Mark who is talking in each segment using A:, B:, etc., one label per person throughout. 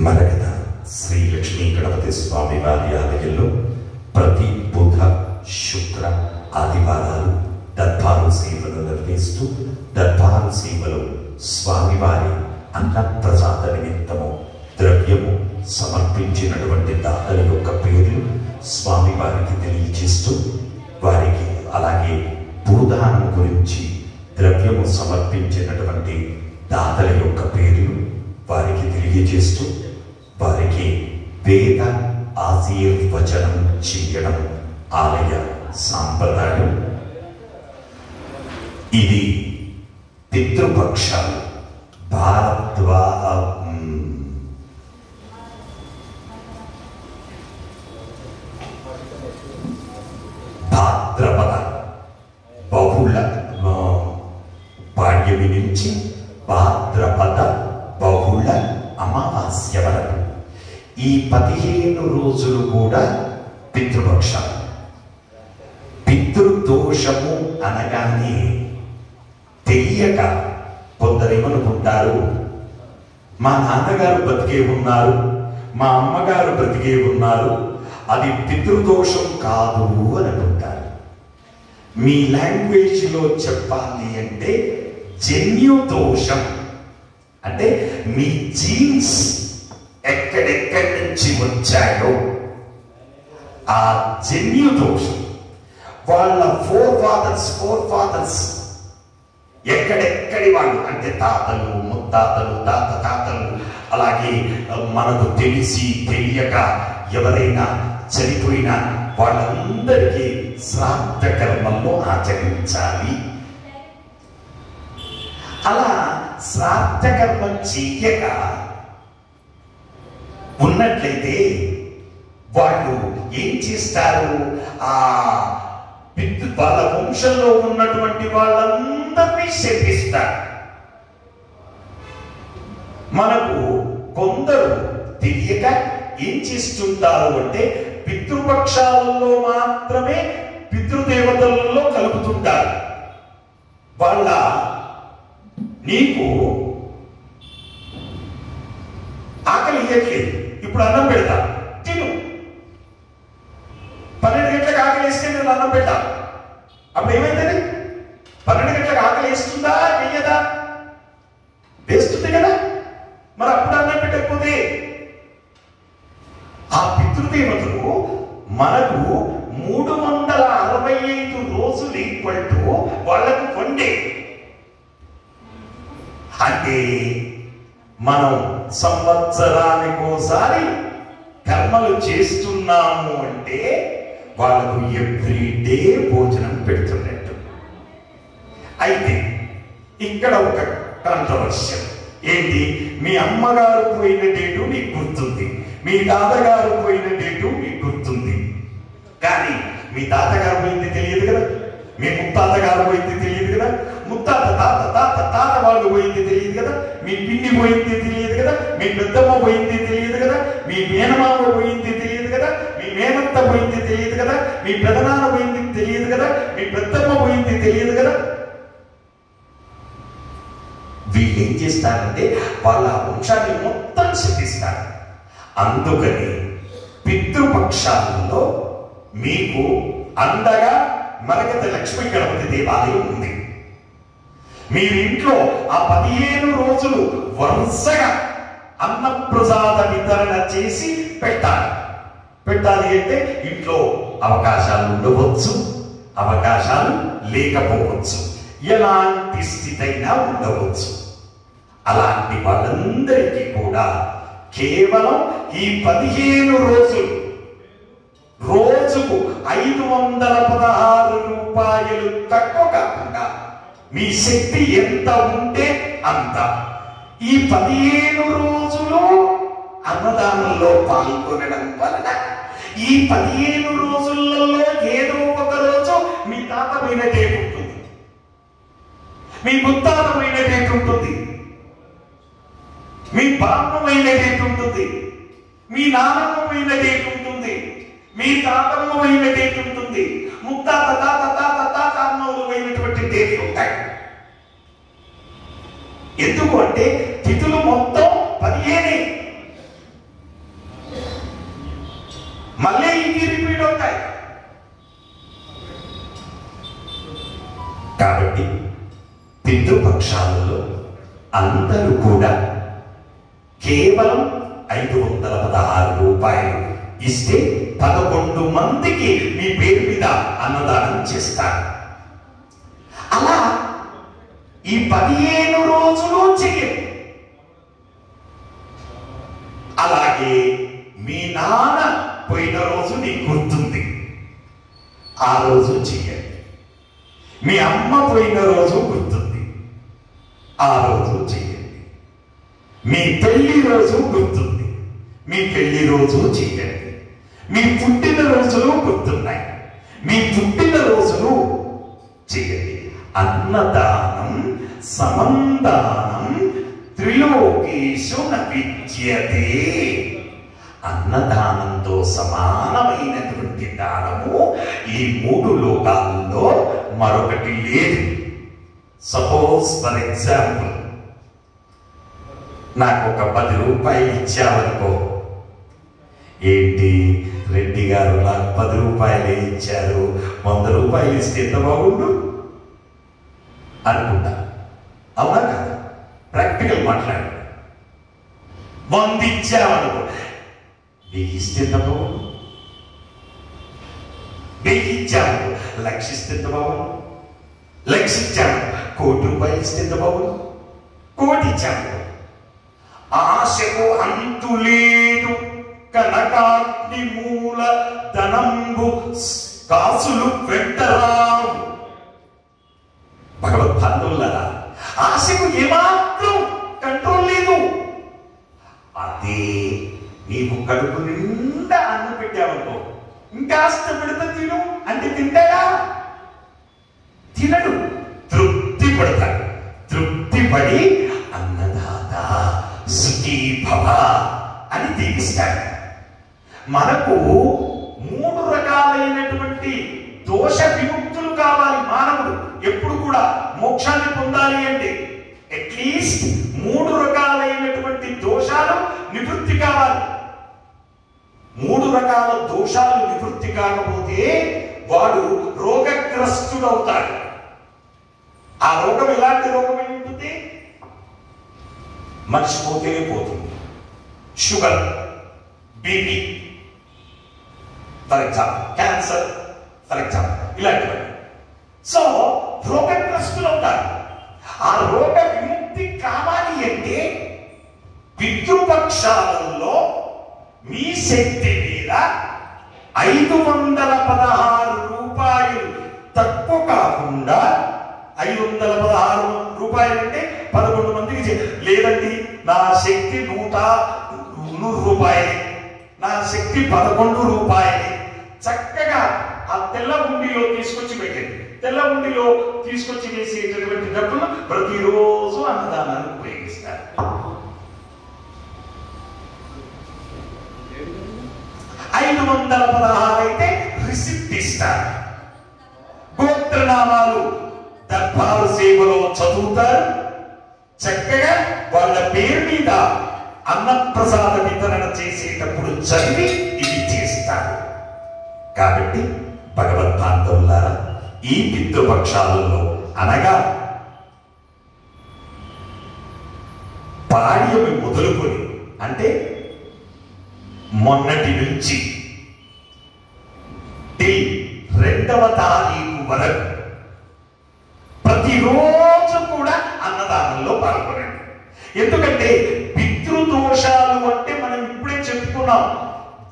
A: మరకత శ్రీ లక్ష్మీ గణపతి స్వామి వారి ఆలయంలో ప్రతి బుధ శుక్ర ఆదివారాలు దర్బారు సేవలు నిర్వహిస్తూ దర్బారు సేవలు స్వామివారి అన్నప్రసాద నిమిత్తము ద్రవ్యము సమర్పించినటువంటి దాతల యొక్క పేర్లు స్వామివారికి తెలియజేస్తూ వారికి అలాగే భూదానం గురించి ద్రవ్యము సమర్పించినటువంటి దాతల యొక్క పేర్లు వారికి తెలియజేస్తూ వారికి వేద ఆశీర్వచనం చేయడం ఆలయ సాంప్రదాయం. ఇది పితృపక్షాలు భాద్రపద బహుళ పాడ్యమి నుంచి భాద్రపద బహుళ అమావాస్య వరకు ఈ 15 రోజులు కూడా పితృపక్షాలు. పితృదోషము అనగానే తెలియక కొందరేమనుకుంటారు, మా నాన్నగారు బ్రతికే ఉన్నారు, మా అమ్మగారు బ్రతికే ఉన్నారు, అది పితృదోషం కాదు అని అనుకుంటారు. మీ లాంగ్వేజ్లో చెప్పాలి అంటే జన్యు దోషం అంటే మీ జీన్స్ ఎక్కడెక్కడి నుంచి వచ్చాయో ఆ జన్యు దోషం, వాళ్ళ ఫోర్ ఫాదర్స్ ఎక్కడెక్కడి వాళ్ళు అంటే తాతలు ముత్తాతలు తాతలు అలాగే మనకు తెలిసి తెలియక ఎవరైనా చనిపోయినా వాళ్ళందరికీ శ్రాద్ధ కర్మల్లో ఆచరించాలి. అలా శ్రాద్ధ కర్మ చెయ్యక ఉన్నట్లయితే వాళ్ళు ఏం చేస్తారు, వాళ్ళ వంశంలో ఉన్నటువంటి వాళ్ళందరినీ శపిస్తారు. మనకు కొందరు తెలియక ఏం చేస్తుంటారు అంటే పితృపక్షాలలో మాత్రమే పితృదేవతలలో కలుపుతుంటారు. వాళ్ళ నీకు ఆకలి ఇయ్యట్లేదు, ఇప్పుడు అన్నం పెడతా తిను, 12 గంటలకు ఆకలి వేస్తే నేను అన్నం పెట్టా, అప్పుడు ఏమైందని 12 గంటలకు ఆకలి వేస్తుందా వెయ్యదా? వేస్తుంది కదా, మరి అప్పుడు అన్నం పెట్టకపోతే ఆ పితృదేవతలు మనకు 365 రోజులు ఈక్వల్ టు వాళ్లకు వండే. అంటే మనం సంవత్సరానికోసారి కర్మలు చేస్తున్నాము అంటే వాళ్ళకు ఎవ్రీడే భోజనం పెడుతున్నట్టు. అయితే ఇక్కడ ఒక కాంట్రవర్షియల్ ఏంటి, మీ అమ్మగారు పోయిన డేటు మీకు గుర్తుంది, మీ తాతగారు పోయిన డేటు మీకు గుర్తుంది, కానీ మీ తాతగారు పోయింది తెలియదు కదా, మీ ముత్తాతగారు పోయింది తెలియదు కదా, ముత్తాత తాత తాత తాత వాళ్ళు పోయింది తెలియదు కదా, మీ పిన్ని పోయింది తెలియదు కదా, మీ పెద్దమ్మ పోయింది తెలియదు కదా, మీ మేనమామ పోయింది తెలియదు కదా, మీ మేనత్త పోయింది తెలియదు కదా, మీ పెదనాన్న పోయింది తెలియదు కదా, మీ పెద్దమ్మ పోయింది తెలియదు కదా. వీళ్ళు ఏం చేస్తారంటే వాళ్ళ వంశాన్ని మొత్తం శపిస్తారు. అందుకని పితృపక్షాలలో మీకు అండగా మరకత లక్ష్మీ గణపతి దేవాలయం ఉంది. మీరు ఇంట్లో ఆ 15 రోజులు వరుసగా అన్నప్రసాద వితరణ చేసి పెట్టాలి అంటే ఇంట్లో అవకాశాలు ఉండవచ్చు, అవకాశాలు లేకపోవచ్చు, ఎలాంటి స్థితి అయినా ఉండవచ్చు. అలాంటి వాళ్ళందరికీ కూడా కేవలం ఈ 15 రోజులు రోజుకు 516 రూపాయలు తక్కువ కాకుండా మీ శక్తి ఎంత ఉంటే అంత ఈ 15 రోజులు అన్నదానంలో పాల్గొనడం వలన ఈ 15 రోజులలో ఏదో ఒక రోజు మీ తాత పోయిన డేట్ ఉంటుంది, మీ ముత్తాత పోయిన డేట్ ఉంటుంది, మీ బామ్మ పోయిన డేట్ ఉంటుంది, మీ నాన్నమ్మ పోయిన డేట్ ఉంటుంది, మీ తాతమ్మ పోయిన డేట్ ఉంటుంది, ముత్తాత తాత తాత తాత అమ్మలు పోయినటువంటి డేట్లు ఉంటాయి. ఎందుకు అంటే తిథులు మొత్తం 15. పితృపక్షాలలో అందరూ కూడా కేవలం 516 రూపాయలు ఇస్తే 11 మందికి మీ పేరు మీద అన్నదానం చేస్తారు. అలా ఈ 15 రోజులు చేయండి. అలాగే మీ నాన్న పోయిన రోజు నీకు గుర్తుంది, ఆ రోజు చెయ్యండి. మీ అమ్మ పోయిన రోజు గుర్తుంది, ఆ రోజు చెయ్యండి. మీ పెళ్లి రోజు గుర్తుంది, మీ పెళ్లి రోజు చెయ్యండి. మీ పుట్టిన రోజులు గుర్తున్నాయి, మీ పుట్టిన రోజులు చెయ్యండి. అన్నదానం సమందానం త్రిలోకేషు న విద్యతే. అన్నదానంతో సమానమైనటువంటి దానము ఈ 3 లోకాల్లో మరొకటి లేదు. సపోజ్ ఫర్ ఎగ్జాంపుల్, నాకు ఒక 10 రూపాయలు ఇచ్చావనుకో, ఏంటి రెడ్డి గారు నాకు 10 రూపాయలే ఇచ్చారు, 100 రూపాయలు ఇస్తే ఎంత బాగుండు అనుకుంటా. అవునా కదా? ప్రాక్టికల్ మాట్లాడు. 100 ఇచ్చావనుకో, 1000 ఇస్తే ఎంత బాగుండు. 1000 ఇచ్చాము, 1,00,000 ఇస్తే ఎంత బాగుండు. 1,00,000 ఇచ్చాము, 1,00,00,000 రూపాయలు ఇస్తే ఎంత బాగుండు. 1,00,00,000 ఇచ్చాము. ఆశకు అంతు లేదు, కనకాగ్ని మూల ధనంబు కాసులు వెంటరావు. భగవద్బంధువులారా, ఆశకు ఏమాత్రం కంట్రోల్ లేదు. అదే నీకు కడుపు నిండా అన్నం పెట్టావనుకో, ఇంకాస్త పెడితే తిను అంటే తింటాడా? తినడు. తృప్తి పడతాడు. తృప్తి పడి అన్నదాత సుఖీ భవ అని దీవిస్తాడు. మనకు 3 రకాలైనటువంటి దోష విముక్తులు కావాలి. మానవుడు ఎప్పుడు కూడా మోక్షాన్ని పొందాలి అంటే అట్లీస్ట్ 3 రకాలైనటువంటి దోషాలు నివృత్తి కావాలి. 3 రకాల దోషాలు నివృత్తి కాకపోతే వాడు రోగగ్రస్తుడవుతాడు. ఆ రోగం ఎలాంటి రోగమై ఉంటుంది? మనిషి పోతేనే పోతుంది. Sugar, BP for example, cancer for example, ఇలాంటివన్నీ. సో రోగగ్రస్తులు అవుతారు. ఆ రోగ విముక్తి కావాలి అంటే పితృపక్షాలలో మీ శక్తి మీద 516 రూపాయలు తక్కువ కాకుండా, 516 రూపాయలు అంటే 11 మందికి లేదండి, నా శక్తి 100 రూపాయలు, నా శక్తి 11 రూపాయలు. చక్కగా ఆ తెల్ల ఉండిలో తీసుకొచ్చి పెట్టండి. తెల్ల ఉండిలో తీసుకొచ్చి వేసేటటువంటి డబ్బులు ప్రతిరోజు అన్నదానాన్ని ఉపయోగిస్తారు. 516 అయితే రిసిప్ట్ ఇస్తారు. గోత్రనామాలు దర్బారు సేవలో చదువుతారు. చక్కగా వాళ్ళ పేరు మీద అన్నప్రసాద వితరణ చేసేటప్పుడు చదివి ఇవి చేస్తారు. కాబట్టి భగవద్బాంధవులారా, ఈ పితృపక్షాలలో అనగా పాడ్యమి మొదలుకొని, అంటే మొన్నటి నుంచి 2వ తారీఖు వరకు ప్రతిరోజు కూడా అన్నదానంలో పాల్గొనండి. ఎందుకంటే పితృదోషాలు అంటే మనం ఇప్పుడే చెప్పుకున్నాం,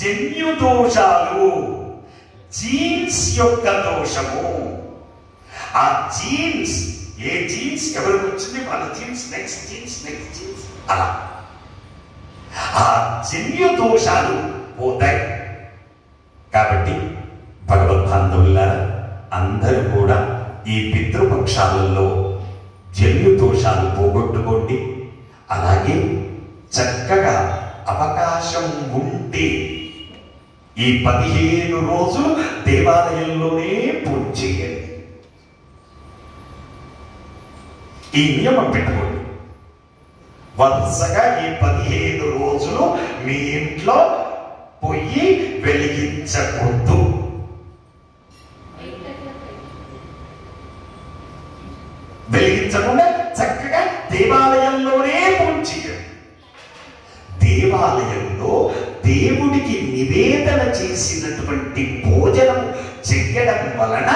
A: జన్యు దోషాలు, జీన్స్ యొక్క దోషము. ఆ జీన్స్, ఏ జీన్స్ ఎవరికి వచ్చింది వాళ్ళ jeans next jeans next jeans, అలా ఆ జన్యు దోషాలు పోతాయి. కాబట్టి భగవద్బాంధవులారా, అందరూ కూడా ఈ పితృపక్షాలలో జన్యు దోషాలు పోగొట్టుకోండి. అలాగే చక్కగా అవకాశం ఉంటే ఈ 15 రోజులు దేవాలయంలోనే పూజ చేయండి. ఈ నియమం పెట్టుకోండి. వరుసగా ఈ 15 రోజులు మీ ఇంట్లో పొయ్యి వెలిగించకూడదు. వెలిగించను చేయకుండా చక్కగా దేవాలయంలోనే పూజించారు. దేవాలయంలో దేవుడికి నివేదన చేసినటువంటి భోజనం చెయ్యడం వలన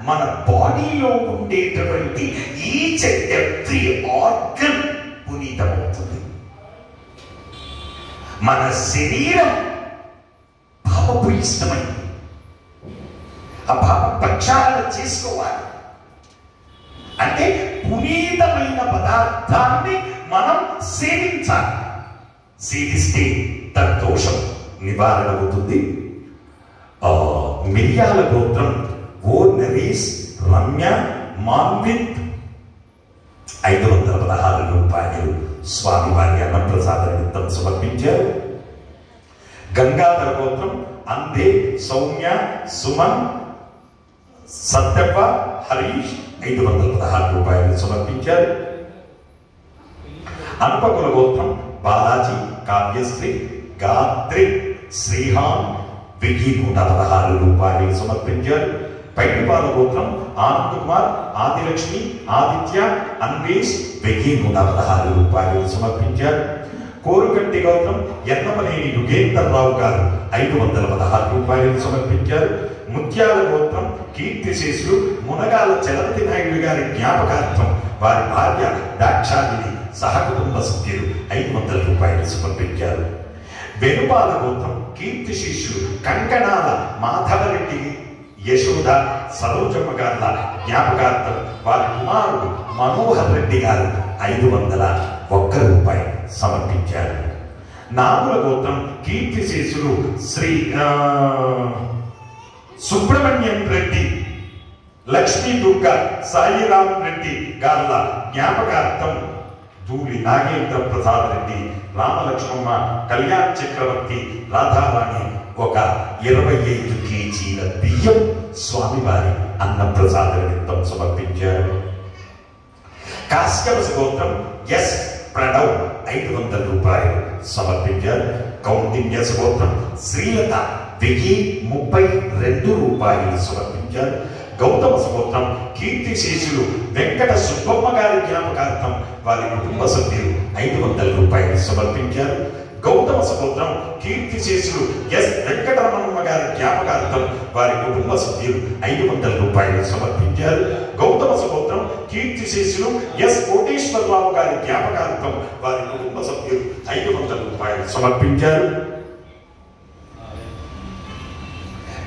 A: మన బాడీలో ఉండేటువంటి ఈచ్ అండ్ ఎవ్రీ ఆర్గన్ పునీతమవుతుంది. మన శరీరం పాపపు ఇష్టమైంది, ఆ పాప ప్రక్షాళన చేసుకోవాలి. అంటే పునీతమైన పదార్థాన్ని మనం సేవించాలి. సేవిస్తే తద్దోషం నివారణ అవుతుంది. మిరియాల గోత్రం ఓ నరేష్ రమ్య మాన్విత్ 516 రూపాయలు స్వామివారి అన్నప్రసాద నిమిత్తం సమర్పించారు. గంగాధర గోత్రం అందే సౌమ్య సుమన్ సత్యప్ప హరీష్ 516 రూపాయలు సమర్పించారు. అనుపకుల గోత్రం బాలాజీ కావ్యశ్రీ గాత్రి శ్రీహాన్ 1116 రూపాయలు సమర్పించారు. పైడిపాల గోత్రం ఆనంద్ కుమార్ ఆదిలక్ష్మి ఆదిత్య అన్వేష్ 1116 రూపాయలు సమర్పించారు. కోరుగంటి గోత్రం ఎన్నమనేని యుగేంద్రరావు గారు 516 రూపాయలు సమర్పించారు. ముత్యాల గోత్రం కీర్తిశేషులు మునగాల చలపతి నాయుడు గారి జ్ఞాపకార్థం వారి భార్య దాక్షాయిని సహకుటుంబ సభ్యులు 500 రూపాయలు సమర్పించారు. వెనుపాల గోత్రం కీర్తిశేషులు కంకణాల మాధవరెడ్డి యశోద సరోజమ్మ గారుల జ్ఞాపకార్థం వారి కుమారుడు మనోహర్ రెడ్డి గారు 501 రూపాయి సమర్పించారు. నాగుల గోత్రం కీర్తిశేషులు శ్రీ సుబ్రహ్మణ్యం రెడ్డి లక్ష్మీ దుర్గ సాయిరాం రెడ్డి గారుల జ్ఞాపకార్థం ధూళి నాగేంద్ర ప్రసాద్ రెడ్డి రామలక్ష్మమ్మ కళ్యాణ్ చక్రవర్తి రాధారాణి ఒక 25 కేజీల బియ్యం స్వామివారి అన్నప్రసాద నిమిత్తం సమర్పించారు. కాశ్యప గోత్రం ఎస్ ప్రణవ్ 500 రూపాయలు సమర్పించారు. కౌండిన్య గోత్రం శ్రీలత 1032 రూపాయలు సమర్పించారు. గౌతమ గోత్రం కీర్తిశేషులు వెంకట సుబ్బమ్మ గారి జ్ఞాపకార్థం వారి కుటుంబ సభ్యులు 500 రూపాయలు సమర్పించారు. గౌతమ గోత్రం కీర్తిశేషులు ఎస్ వెంకటరమణమ్మ గారి జ్ఞాపకార్థం వారి కుటుంబ సభ్యులు 500 రూపాయలు సమర్పించారు. గౌతమ గోత్రం కీర్తిశేషులు ఎస్ కోటేశ్వరరావు గారి జ్ఞాపకార్థం వారి కుటుంబ సభ్యులు 500 రూపాయలు సమర్పించారు.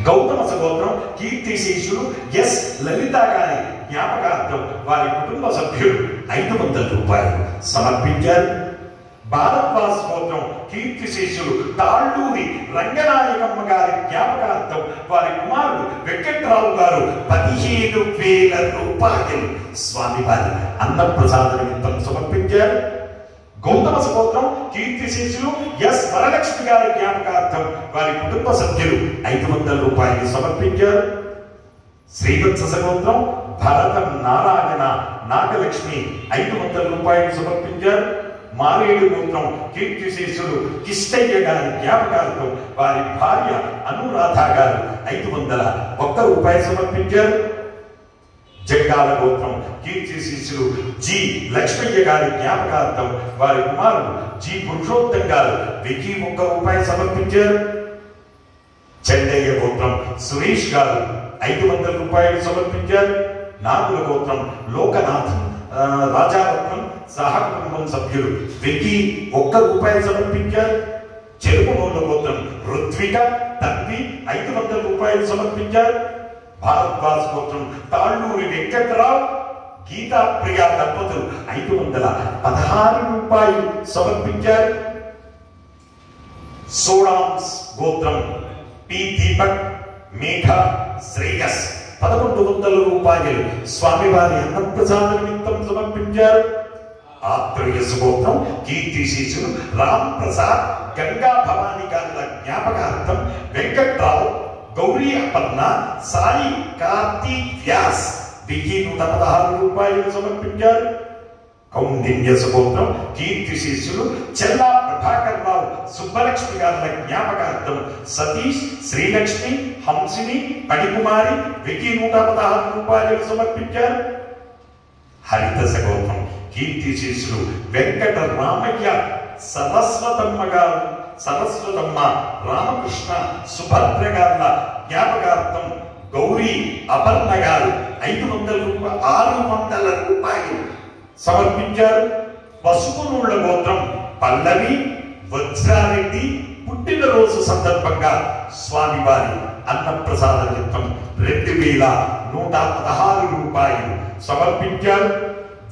A: గౌతమ గోత్రం కీర్తిశేషులు ఎస్ లలిత గారి జ్ఞాపకార్థం వారి కుటుంబ సభ్యులు 500 రూపాయలు సమర్పించారు. భారద్వాజ్ గోత్రం కీర్తిశేషులు తాళ్ళూరి రంగనాయకమ్మ గారి జ్ఞాపకార్థం వారి కుమారుడు వెంకట్రావు గారు 15,000 రూపాయలు స్వామివారి అన్నప్రసాద నిమిత్తం సమర్పించారు. గౌతమ గోత్రం కీర్తిశేషులు ఎస్ వరలక్ష్మి గారి జ్ఞాపకార్థం వారి కుటుంబ సభ్యులు 500 రూపాయలు సమర్పించారు. శ్రీవత్స గోత్రం భరతం నారాయణ నాగలక్ష్మి 500 రూపాయలు సమర్పించారు. మారేడు గోత్రం కీర్తిశేషులు కిష్టయ్య గారి జ్ఞాపకార్థం వారి భార్య అనురాధ గారు 501 రూపాయలు సమర్పించారు. జగ్గాల గోత్రం కీర్తిశేషులు జి లక్ష్మయ్య గారి జ్ఞాపకార్థం వారి కుమారుడు జి పురుషోత్తం గారు 1001 రూపాయలు సమర్పించారు. చెన్నయ్య గోత్రం సురేష్ గారు 500 రూపాయలు సమర్పించారు. నాగుల గోత్రం లోకనాథం రాజారత్నం సహకుటుంబం సభ్యులు 1001 రూపాయలు సమర్పించారు. చెరుకునోళ్ళ గోత్రం రుత్విక తన్వి 500 రూపాయలు సమర్పించారు. భారద్వాజ్ గోత్రం తాళ్ళూరి వెంకట్రావు గీతా ప్రియా దంపతులు 516 రూపాయలు సమర్పించారు. సోడామ్స్ గోత్రం పి దీపక్ మేఘ శ్రేయస్ 1100 రూపాయలు స్వామివారి అన్నప్రసాద నిమిత్తం సమర్పించారు. ఆత్రేయస్ గోత్రం కీర్తిశేషులు రామ్ ప్రసాద్ గంగా భవాని గారుల జ్ఞాపకార్థం వెంకట్రావు గౌరీ అపర్ణ సాయి కార్తీక్ వ్యాస్ 1116 రూపాయలు సమర్పించారు. కౌండిన్య గోత్రం కీర్తిశేషులు చెల్లా ప్రభాకర్ రావు సుబ్బలక్ష్మి గారుల జ్ఞాపకార్థం సతీష్ శ్రీలక్ష్మి హంసిని పడికుమారి 1116 రూపాయలు సమర్పించారు. హరిదశ గోత్రం కీర్తిశేషులు వెంకట రామయ్య సరస్వతమ్మ గారు, సరస్వతమ్మ రామకృష్ణ సుభద్ర గారుల జ్ఞాపకార్థం గౌరీ అపర్ణ గారు 600 రూపాయలు సమర్పించారు. పసుపునూళ్ల గోత్రం పల్లవి వజ్రారెడ్డి పుట్టినరోజు సందర్భంగా స్వామివారి అన్నప్రసాద నిమిత్తం 2116 రూపాయలు సమర్పించారు.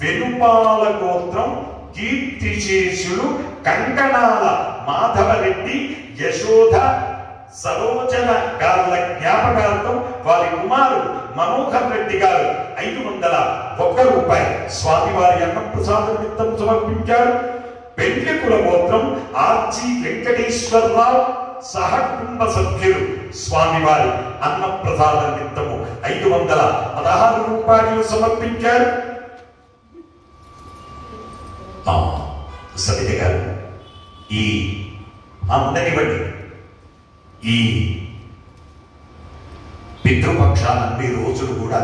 A: వెనుపాల గోత్రం కీర్తిశేషులు కంకణాల మాధవరెడ్డి యశోధ సరోజన గారుల జ్ఞాపకార్థం వారి కుమారుడు మనోహర్ రెడ్డి గారు 501 రూపాయలు స్వామివారి అన్నప్రసాద నిమిత్తం సమర్పించారు. పెండ్లికుల గోత్రం ఆర్జీ వెంకటేశ్వరరావు సహకుటుంబ సభ్యులు స్వామివారి అన్నప్రసాద నిమిత్తము 516 రూపాయలు సమర్పించారు. సవిత గారు ఈ అందరివ్వండి. ఈ పితృపక్షాలన్ని రోజులు కూడా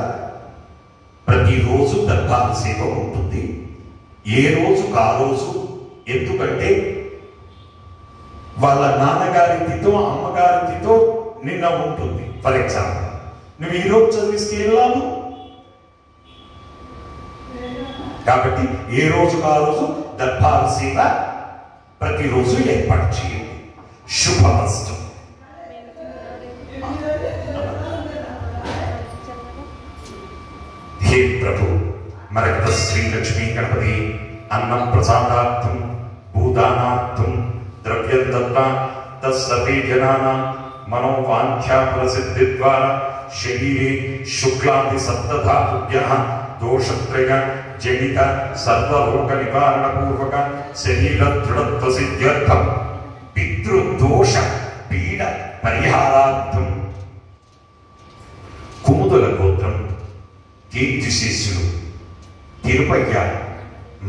A: ప్రతిరోజు దర్బారు సేవ ఉంటుంది. ఏ రోజుకు ఆ రోజు, ఎందుకంటే వాళ్ళ నాన్నగారితో అమ్మగారితో నిన్న ఉంటుంది. ఫర్ ఎగ్జాంపుల్ నువ్వు ఈ రోజు చదివిస్తే వెళ్ళాము, కాబట్టి ఏ రోజుకు ఆ రోజు దర్బారు సేవ ప్రతిరోజు ఏర్పాటు చేయండి. శుభమస్తు. హే ప్రభు, మరకత శ్రీ లక్ష్మీ గణపతి అన్నం ప్రసాదార్థం భూదానార్థం ద్రవ్యం దత్తా తస్సర్వే జనానాం మనోవాంఛా ఫలసిద్ధి ద్వారా శరీరే శుక్లాది సప్తధాతుభ్యః దోషత్రయ జనిత సర్వరోగ నివారణ పూర్వక శరీర దృఢత్వ సిద్ధ్యర్థం పితృదోష పీడ పరిహారార్థం కుముదుల గోత్రం కీర్తిశేషులు తిరుపయ్య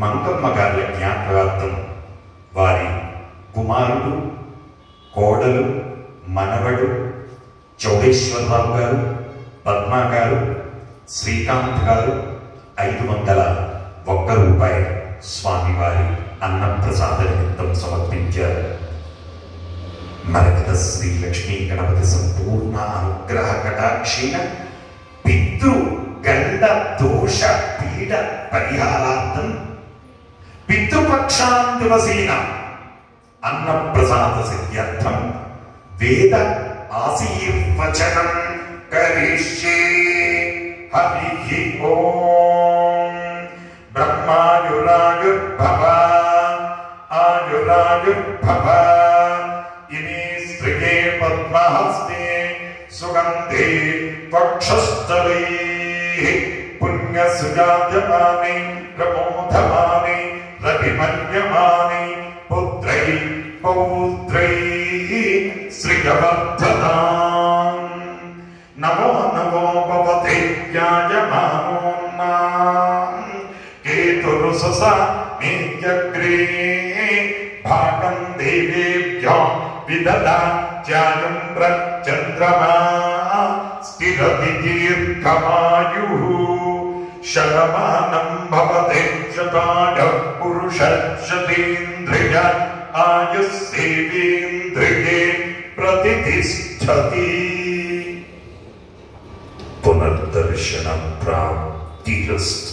A: మంగమ్మ గారి జ్ఞాపకార్థం వారి కుమారుడు కోడలు మనవడు చౌడేశ్వరరావు గారు, పద్మా గారు, శ్రీకాంత్ గారు 501 రూపాయలు స్వామివారి అన్నప్రసాద నిమిత్తం సమర్పించారు. మరకత శ్రీ లక్ష్మీ గణపతి సంపూర్ణ అనుగ్రహ కటాక్షేణ పితృ గండ దోష పీడ పరిహారార్థం పితృపక్షాన్ దివసేన అన్నప్రసాద సిద్ధ్యర్థం వేద ఆశీర్వచనం కరిష్యే. హరి ఓం. బ్రహ్మాయురాయుర్భవ ఆయురాయుర్భవ ఇమే స్త్రియే పద్మహస్తే సుగంధే వక్షస్థలే పుణ్యసుజాయమానే ప్రమోదమానే రవిమన్యమానే పుత్రై పౌత్రై శ్రియవర్ధనాం. నమో నమో భవతే ధ్యాయమానోన్నాం కేతురుససా మేత్యగ్రే భాగం దేవేభ్యో విదదా ధ్యాయం ప్రచంద్రమా స్థిరతి దీర్ఘమాయుః శతమానం భవతే శతాయ పురుష శతేంద్రియ ఆయుస్సేవేంద్రియే ప్రతిష్ఠతి. పునర్దర్శన ప్రాప్తిరస్తు.